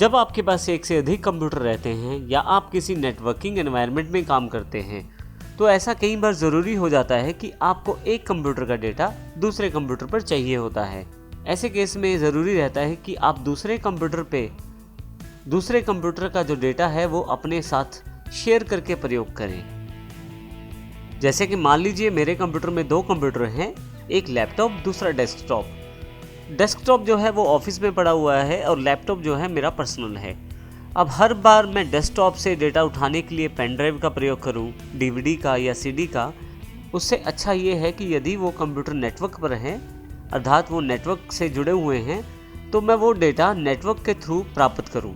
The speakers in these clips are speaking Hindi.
जब आपके पास एक से अधिक कंप्यूटर रहते हैं या आप किसी नेटवर्किंग एनवायरनमेंट में काम करते हैं तो ऐसा कई बार ज़रूरी हो जाता है कि आपको एक कंप्यूटर का डेटा दूसरे कंप्यूटर पर चाहिए होता है। ऐसे केस में ज़रूरी रहता है कि आप दूसरे कंप्यूटर का जो डेटा है वो अपने साथ शेयर करके प्रयोग करें। जैसे कि मान लीजिए मेरे कंप्यूटर में 2 कंप्यूटर हैं, एक लैपटॉप दूसरा डेस्कटॉप। डेस्कटॉप जो है वो ऑफिस में पड़ा हुआ है और लैपटॉप जो है मेरा पर्सनल है। अब हर बार मैं डेस्कटॉप से डेटा उठाने के लिए पेन ड्राइव का प्रयोग करूं, डीवीडी का या सीडी का, उससे अच्छा ये है कि यदि वो कंप्यूटर नेटवर्क पर है, अर्थात वो नेटवर्क से जुड़े हुए हैं, तो मैं वो डेटा नेटवर्क के थ्रू प्राप्त करूं।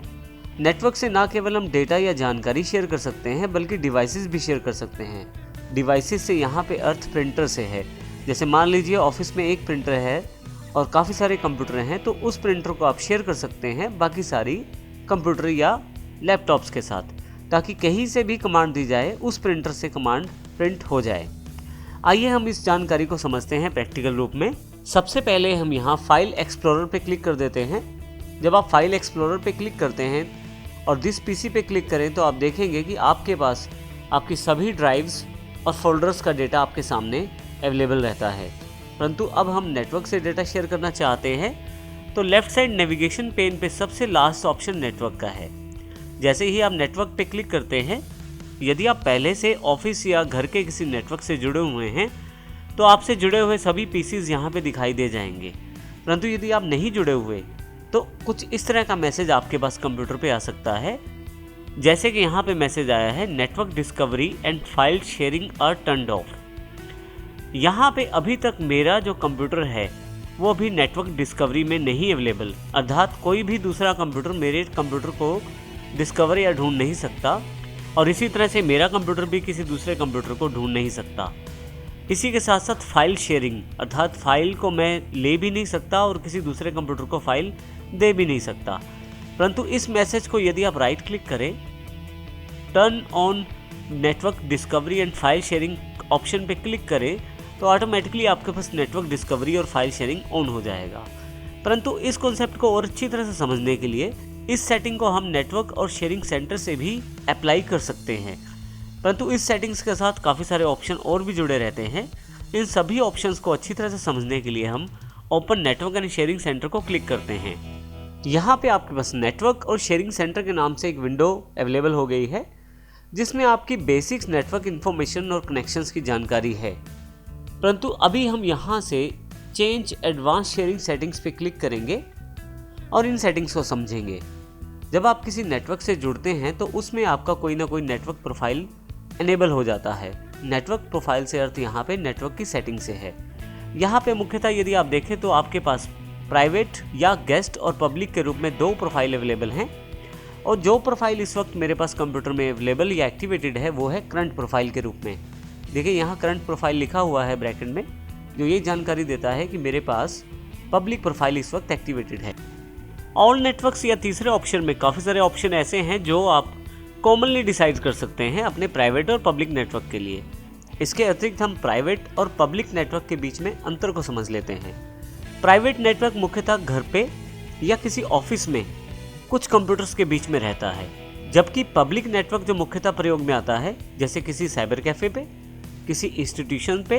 नेटवर्क से ना केवल हम डेटा या जानकारी शेयर कर सकते हैं बल्कि डिवाइसेस भी शेयर कर सकते हैं। डिवाइसेस से यहाँ पे अर्थ प्रिंटर से है। जैसे मान लीजिए ऑफिस में एक प्रिंटर है और काफ़ी सारे कंप्यूटर हैं, तो उस प्रिंटर को आप शेयर कर सकते हैं बाकी सारी कंप्यूटर या लैपटॉप्स के साथ, ताकि कहीं से भी कमांड दी जाए उस प्रिंटर से कमांड प्रिंट हो जाए। आइए हम इस जानकारी को समझते हैं प्रैक्टिकल रूप में। सबसे पहले हम यहाँ फाइल एक्सप्लोरर पे क्लिक कर देते हैं। जब आप फाइल एक्सप्लोरर पे क्लिक करते हैं और दिस पीसी पे क्लिक करें तो आप देखेंगे कि आपके पास आपकी सभी ड्राइव्स और फोल्डर्स का डेटा आपके सामने अवेलेबल रहता है। परंतु अब हम नेटवर्क से डेटा शेयर करना चाहते हैं तो लेफ़्ट साइड नेविगेशन पेन पे सबसे लास्ट ऑप्शन नेटवर्क का है। जैसे ही आप नेटवर्क पे क्लिक करते हैं, यदि आप पहले से ऑफिस या घर के किसी नेटवर्क से जुड़े हुए हैं तो आपसे जुड़े हुए सभी पीसीज यहाँ पे दिखाई दे जाएंगे। परंतु यदि आप नहीं जुड़े हुए तो कुछ इस तरह का मैसेज आपके पास कंप्यूटर पे आ सकता है। जैसे कि यहाँ पे मैसेज आया है, network discovery and file sharing our turned of. यहाँ पे अभी तक मेरा जो कंप्यूटर है वो अभी नेटवर्क डिस्कवरी में नहीं अवेलेबल, अर्थात कोई भी दूसरा कंप्यूटर मेरे कंप्यूटर को डिस्कवर या ढूंढ नहीं सकता और इसी तरह से मेरा कंप्यूटर भी किसी दूसरे कंप्यूटर को ढूंढ नहीं सकता। इसी के साथ साथ फाइल शेयरिंग, अर्थात फाइल को मैं ले भी नहीं सकता और किसी दूसरे कंप्यूटर को फाइल दे भी नहीं सकता। परंतु इस मैसेज को यदि आप राइट क्लिक करें, turn on network discovery and file sharing option पे क्लिक करें तो ऑटोमेटिकली आपके पास नेटवर्क डिस्कवरी और फाइल शेयरिंग ऑन हो जाएगा। परंतु इस कॉन्सेप्ट को और अच्छी तरह से समझने के लिए इस सेटिंग को हम नेटवर्क और शेयरिंग सेंटर से भी अप्लाई कर सकते हैं। परंतु इस सेटिंग्स के साथ काफ़ी सारे ऑप्शन और भी जुड़े रहते हैं। इन सभी ऑप्शंस को अच्छी तरह से समझने के लिए हम open network and sharing centre को क्लिक करते हैं। यहाँ पे आपके पास नेटवर्क और शेयरिंग सेंटर के नाम से एक विंडो अवेलेबल हो गई है जिसमें आपकी बेसिक्स नेटवर्क इन्फॉर्मेशन और कनेक्शंस की जानकारी है। परंतु अभी हम यहाँ से चेंज एडवांस शेयरिंग सेटिंग्स पे क्लिक करेंगे और इन सेटिंग्स को समझेंगे। जब आप किसी नेटवर्क से जुड़ते हैं तो उसमें आपका कोई ना कोई नेटवर्क प्रोफाइल एनेबल हो जाता है। नेटवर्क प्रोफाइल से अर्थ यहाँ पे नेटवर्क की सेटिंग से है। यहाँ पे मुख्यतः यदि आप देखें तो आपके पास प्राइवेट या गेस्ट और पब्लिक के रूप में 2 प्रोफाइल अवेलेबल हैं और जो प्रोफाइल इस वक्त मेरे पास कंप्यूटर में अवेलेबल या एक्टिवेटेड है वो है करंट प्रोफाइल के रूप में। देखिए यहाँ करंट प्रोफाइल लिखा हुआ है ब्रैकेट में, जो ये जानकारी देता है कि मेरे पास पब्लिक प्रोफाइल इस वक्त एक्टिवेटेड है। ऑल नेटवर्क्स या तीसरे ऑप्शन में काफ़ी सारे ऑप्शन ऐसे हैं जो आप कॉमनली डिसाइड कर सकते हैं अपने प्राइवेट और पब्लिक नेटवर्क के लिए। इसके अतिरिक्त हम प्राइवेट और पब्लिक नेटवर्क के बीच में अंतर को समझ लेते हैं। प्राइवेट नेटवर्क मुख्यतः घर पे या किसी ऑफिस में कुछ कंप्यूटर्स के बीच में रहता है, जबकि पब्लिक नेटवर्क जो मुख्यतः प्रयोग में आता है जैसे किसी साइबर कैफ़े पे, किसी इंस्टीट्यूशन पे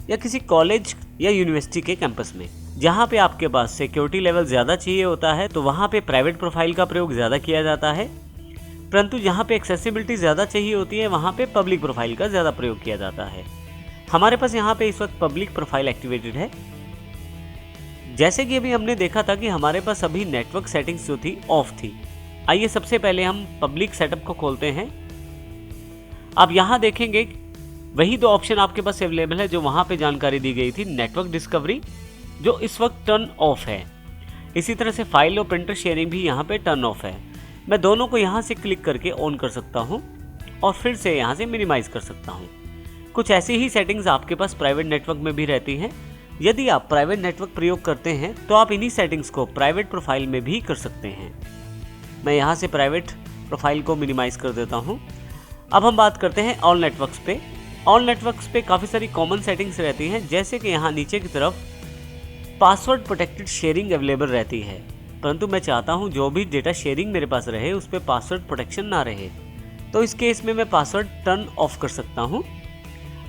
या किसी कॉलेज या यूनिवर्सिटी के कैंपस में। जहाँ पे आपके पास सिक्योरिटी लेवल ज़्यादा चाहिए होता है तो वहाँ पे प्राइवेट प्रोफाइल का प्रयोग ज़्यादा किया जाता है, परंतु जहाँ पे एक्सेसिबिलिटी ज़्यादा चाहिए होती है वहाँ पे पब्लिक प्रोफाइल का ज़्यादा प्रयोग किया जाता है। हमारे पास यहाँ पे इस वक्त पब्लिक प्रोफाइल एक्टिवेटेड है। जैसे कि अभी हमने देखा था कि हमारे पास अभी नेटवर्क सेटिंग्स जो थी ऑफ थी। आइए सबसे पहले हम पब्लिक सेटअप को खोलते हैं। आप यहाँ देखेंगे वही 2 ऑप्शन आपके पास अवेलेबल है जो वहाँ पे जानकारी दी गई थी, नेटवर्क डिस्कवरी जो इस वक्त टर्न ऑफ है। इसी तरह से फाइल और प्रिंटर शेयरिंग भी यहाँ पे टर्न ऑफ है। मैं दोनों को यहाँ से क्लिक करके ऑन कर सकता हूँ और फिर से यहाँ से मिनिमाइज कर सकता हूँ। कुछ ऐसी ही सेटिंग्स आपके पास प्राइवेट नेटवर्क में भी रहती हैं। यदि आप प्राइवेट नेटवर्क प्रयोग करते हैं तो आप इन्हीं सेटिंग्स को प्राइवेट प्रोफाइल में भी कर सकते हैं। मैं यहाँ से प्राइवेट प्रोफाइल को मिनिमाइज कर देता हूँ। अब हम बात करते हैं ऑल नेटवर्क्स पे। ऑल नेटवर्क्स पे काफ़ी सारी कॉमन सेटिंग्स रहती हैं, जैसे कि यहाँ नीचे की तरफ पासवर्ड प्रोटेक्टेड शेयरिंग अवेलेबल रहती है। परंतु मैं चाहता हूँ जो भी डेटा शेयरिंग मेरे पास रहे उस पर पासवर्ड प्रोटेक्शन ना रहे। तो इस केस में मैं पासवर्ड टर्न ऑफ कर सकता हूँ।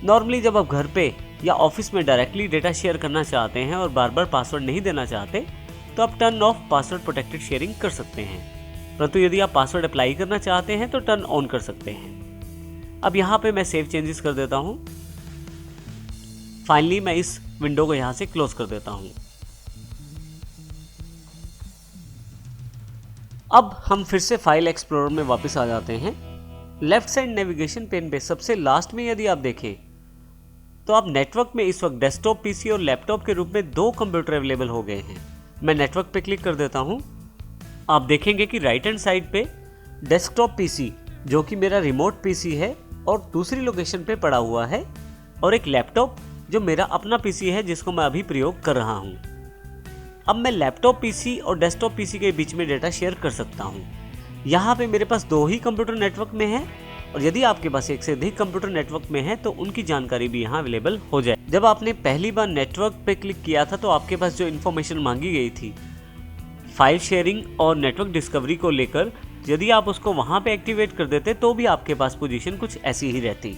नॉर्मली जब आप घर पे या ऑफिस में डायरेक्टली डेटा शेयर करना चाहते हैं और बार बार पासवर्ड नहीं देना चाहते तो आप turn off password protected sharing कर सकते हैं, परंतु यदि आप पासवर्ड अप्लाई करना चाहते हैं तो टर्न ऑन कर सकते हैं। अब यहाँ पे मैं सेव चेंजेस कर देता हूँ। फाइनली मैं इस विंडो को यहाँ से क्लोज कर देता हूँ। अब हम फिर से फाइल एक्सप्लोरर में वापस आ जाते हैं। लेफ्ट साइड नेविगेशन पेन पे सबसे लास्ट में यदि आप देखें तो आप नेटवर्क में इस वक्त डेस्कटॉप पीसी और लैपटॉप के रूप में 2 कंप्यूटर अवेलेबल हो गए हैं। मैं नेटवर्क पे क्लिक कर देता हूं। आप देखेंगे कि राइट हैंड साइड पे डेस्कटॉप पीसी जो कि मेरा रिमोट पीसी है और दूसरी लोकेशन पे पड़ा हुआ है, और एक लैपटॉप जो मेरा अपना पीसी है जिसको मैं अभी प्रयोग कर रहा हूं। अब मैं लैपटॉप पीसी और डेस्कटॉप पीसी के बीच में डेटा शेयर कर सकता हूं। यहाँ पे मेरे पास 2 ही कंप्यूटर नेटवर्क में है, और यदि आपके पास एक से अधिक कंप्यूटर नेटवर्क में है तो उनकी जानकारी भी यहाँ अवेलेबल हो जाए। जब आपने पहली बार नेटवर्क पे क्लिक किया था तो आपके पास जो इन्फॉर्मेशन मांगी गई थी फाइल शेयरिंग और नेटवर्क डिस्कवरी को लेकर, यदि आप उसको वहाँ पे एक्टिवेट कर देते तो भी आपके पास पोजीशन कुछ ऐसी ही रहती।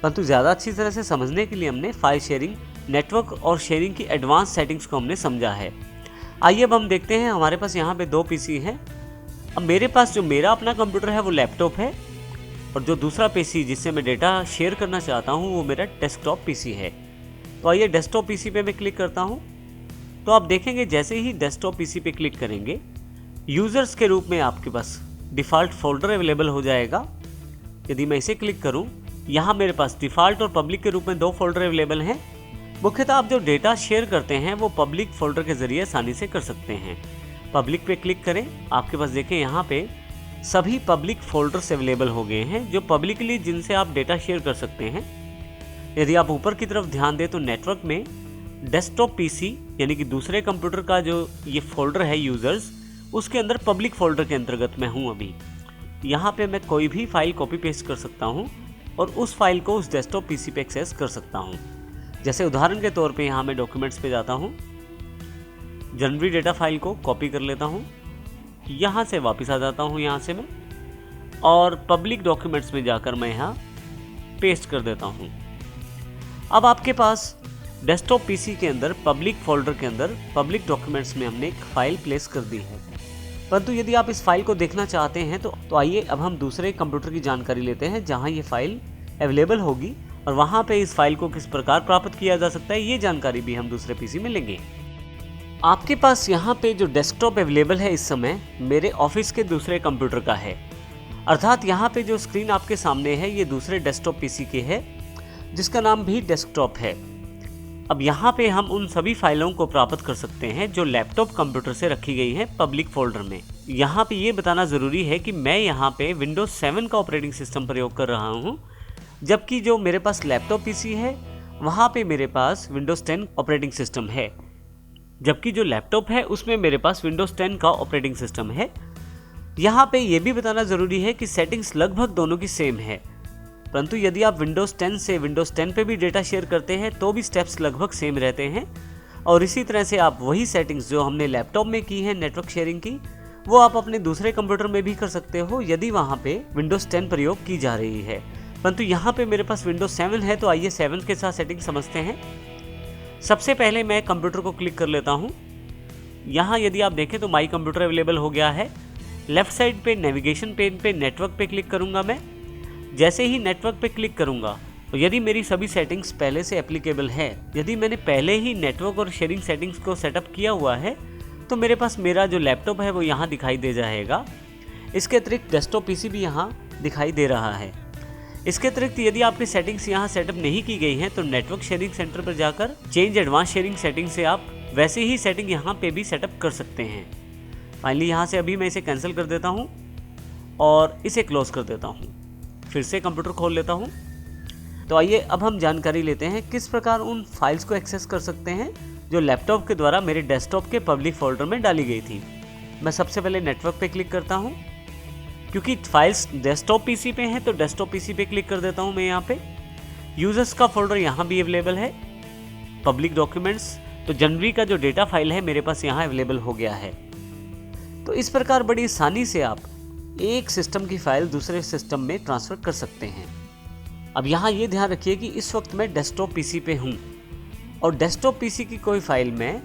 परंतु ज़्यादा अच्छी तरह से समझने के लिए हमने फाइल शेयरिंग, नेटवर्क और शेयरिंग की एडवांस सेटिंग्स को हमने समझा है। आइए अब हम देखते हैं। हमारे पास यहाँ पे 2 पीसी हैं। अब मेरे पास जो मेरा अपना कंप्यूटर है वो लैपटॉप है, और जो दूसरा पीसी जिससे मैं डेटा शेयर करना चाहता हूँ वो मेरा डेस्कटॉप पीसी है। तो आइए डेस्कटॉप पीसी पे मैं क्लिक करता हूँ। तो आप देखेंगे जैसे ही डेस्कटॉप पीसी पे क्लिक करेंगे यूज़र्स के रूप में आपके पास डिफ़ॉल्ट फोल्डर अवेलेबल हो जाएगा। यदि मैं इसे क्लिक करूँ, यहाँ मेरे पास डिफ़ॉल्ट और पब्लिक के रूप में 2 फोल्डर अवेलेबल हैं। मुख्यतः आप जो डेटा शेयर करते हैं वो पब्लिक फोल्डर के ज़रिए आसानी से कर सकते हैं। पब्लिक पे क्लिक करें, आपके पास देखें यहाँ पे सभी पब्लिक फोल्डर्स अवेलेबल हो गए हैं जो पब्लिकली जिनसे आप डेटा शेयर कर सकते हैं। यदि आप ऊपर की तरफ ध्यान दें तो नेटवर्क में डेस्कटॉप पीसी यानी कि दूसरे कंप्यूटर का जो ये फोल्डर है यूज़र्स, उसके अंदर पब्लिक फोल्डर के अंतर्गत मैं हूँ अभी। यहाँ पे मैं कोई भी फाइल कॉपी पेस्ट कर सकता हूँ और उस फाइल को उस डेस्कटॉप पीसी पे एक्सेस कर सकता हूँ। जैसे उदाहरण के तौर पे यहाँ मैं डॉक्यूमेंट्स पे जाता हूँ, जनवरी डेटा फाइल को कॉपी कर लेता हूँ, यहाँ से वापस आ जाता हूँ यहाँ से मैं, और पब्लिक डॉक्यूमेंट्स में जाकर मैं यहाँ पेस्ट कर देता हूँ। अब आपके पास डेस्कटॉप पीसी के अंदर पब्लिक फोल्डर के अंदर पब्लिक डॉक्यूमेंट्स में हमने एक फ़ाइल प्लेस कर दी है। परंतु यदि आप इस फाइल को देखना चाहते हैं तो आइए अब हम दूसरे कंप्यूटर की जानकारी लेते हैं जहाँ ये फाइल अवेलेबल होगी, और वहाँ पे इस फाइल को किस प्रकार प्राप्त किया जा सकता है ये जानकारी भी हम दूसरे पीसी में लेंगे। आपके पास यहाँ पे जो डेस्कटॉप अवेलेबल है इस समय मेरे ऑफिस के दूसरे कंप्यूटर का है, अर्थात यहाँ पे जो स्क्रीन आपके सामने है ये दूसरे डेस्कटॉप पीसी के है जिसका नाम भी डेस्कटॉप है। अब यहाँ पे हम उन सभी फाइलों को प्राप्त कर सकते हैं जो लैपटॉप कंप्यूटर से रखी गई है पब्लिक फोल्डर में। यहाँ पे ये बताना ज़रूरी है कि मैं यहाँ पे विंडोज़ 7 का ऑपरेटिंग सिस्टम प्रयोग कर रहा हूँ, जबकि जो मेरे पास लैपटॉप पीसी है वहाँ पे मेरे पास विंडोज़ 10 ऑपरेटिंग सिस्टम है, जबकि जो लैपटॉप है उसमें मेरे पास विंडोज़ 10 का ऑपरेटिंग सिस्टम है। यहाँ पे ये भी बताना ज़रूरी है कि सेटिंग्स लगभग दोनों की सेम है, परंतु यदि आप विंडोज़ 10 से विंडोज़ 10 पे भी डेटा शेयर करते हैं तो भी स्टेप्स लगभग सेम रहते हैं। और इसी तरह से आप वही सेटिंग्स जो हमने लैपटॉप में की है नेटवर्क शेयरिंग की, वो आप अपने दूसरे कंप्यूटर में भी कर सकते हो यदि वहाँ पे विंडोज़ 10 प्रयोग की जा रही है। परंतु यहाँ पे मेरे पास विंडोज़ 7 है, तो आइए 7 के साथ सेटिंग समझते हैं। सबसे पहले मैं कंप्यूटर को क्लिक कर लेता हूँ। यहाँ यदि आप देखें तो माई कंप्यूटर अवेलेबल हो गया है। लेफ्ट साइड पे नेविगेशन पेन पे नेटवर्क पे क्लिक करूँगा मैं। जैसे ही नेटवर्क पे क्लिक करूँगा तो यदि मेरी सभी सेटिंग्स पहले से एप्लीकेबल है, यदि मैंने पहले ही नेटवर्क और शेयरिंग सेटिंग्स को सेटअप किया हुआ है, तो मेरे पास मेरा जो लैपटॉप है वो यहाँ दिखाई दे जाएगा। इसके अतिरिक्त डेस्कटॉप पीसी भी यहाँ दिखाई दे रहा है। इसके अतिरिक्त यदि आपकी सेटिंग्स यहाँ सेटअप नहीं की गई हैं तो नेटवर्क शेयरिंग सेंटर पर जाकर चेंज एडवांस शेयरिंग सेटिंग से आप वैसे ही सेटिंग यहाँ पे भी सेटअप कर सकते हैं। फाइनली यहाँ से अभी मैं इसे कैंसिल कर देता हूँ और इसे क्लोज कर देता हूँ। फिर से कंप्यूटर खोल लेता हूँ। तो आइए अब हम जानकारी लेते हैं किस प्रकार उन फाइल्स को एक्सेस कर सकते हैं जो लैपटॉप के द्वारा मेरे डेस्कटॉप के पब्लिक फोल्डर में डाली गई थी। मैं सबसे पहले नेटवर्क पे क्लिक करता हूँ। क्योंकि फाइल्स डेस्कटॉप पीसी पे हैं तो डेस्कटॉप पीसी पे क्लिक कर देता हूँ मैं यहाँ पे। यूजर्स का फोल्डर यहाँ भी अवेलेबल है। पब्लिक डॉक्यूमेंट्स, तो जनवरी का जो डेटा फाइल है मेरे पास यहाँ अवेलेबल हो गया है। तो इस प्रकार बड़ी आसानी से आप एक सिस्टम की फाइल दूसरे सिस्टम में ट्रांसफ़र कर सकते हैं। अब यहाँ ये ध्यान रखिए कि इस वक्त मैं डेस्कटॉप पीसी पे हूँ और डेस्कटॉप पीसी की कोई फाइल मैं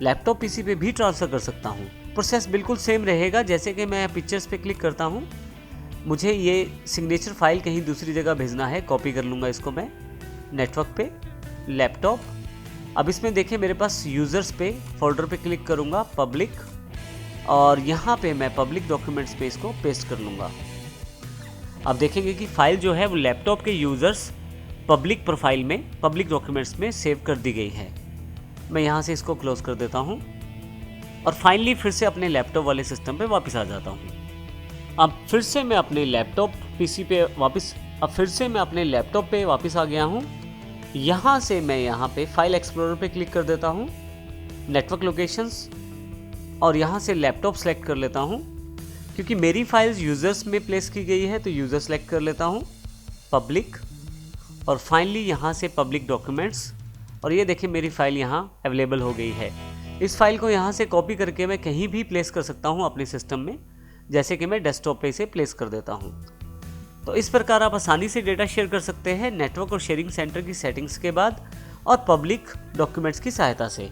लैपटॉप पीसी पे भी ट्रांसफ़र कर सकता हूँ। प्रोसेस बिल्कुल सेम रहेगा। जैसे कि मैं पिक्चर्स पे क्लिक करता हूँ, मुझे ये सिग्नेचर फाइल कहीं दूसरी जगह भेजना है, कॉपी कर लूँगा इसको मैं नेटवर्क पे, लैपटॉप। अब इसमें देखिए मेरे पास यूज़र्स पे फोल्डर पे क्लिक करूँगा, पब्लिक, और यहाँ पे मैं पब्लिक डॉक्यूमेंट्स पे इसको पेस्ट कर लूँगा। अब देखेंगे कि फाइल जो है वो लैपटॉप के यूज़र्स पब्लिक प्रोफाइल में, पब्लिक डॉक्यूमेंट्स में सेव कर दी गई है। मैं यहाँ से इसको क्लोज कर देता हूँ और फाइनली फिर से अपने लैपटॉप वाले सिस्टम पे वापस आ जाता हूँ। अब फिर से मैं अपने लैपटॉप पीसी पे वापस आ गया हूँ। यहाँ से मैं यहाँ पे फाइल एक्सप्लोरर पे क्लिक कर देता हूँ, नेटवर्क लोकेशंस, और यहाँ से लैपटॉप सेलेक्ट कर लेता हूँ। क्योंकि मेरी फाइल्स यूज़र्स में प्लेस की गई है तो यूज़र सेलेक्ट कर लेता हूँ, पब्लिक, और फाइनली यहाँ से पब्लिक डॉक्यूमेंट्स, और ये देखिए मेरी फाइल यहाँ अवेलेबल हो गई है। इस फाइल को यहाँ से कॉपी करके मैं कहीं भी प्लेस कर सकता हूँ अपने सिस्टम में, जैसे कि मैं डेस्कटॉप पे इसे प्लेस कर देता हूँ। तो इस प्रकार आप आसानी से डेटा शेयर कर सकते हैं नेटवर्क और शेयरिंग सेंटर की सेटिंग्स के बाद और पब्लिक डॉक्यूमेंट्स की सहायता से।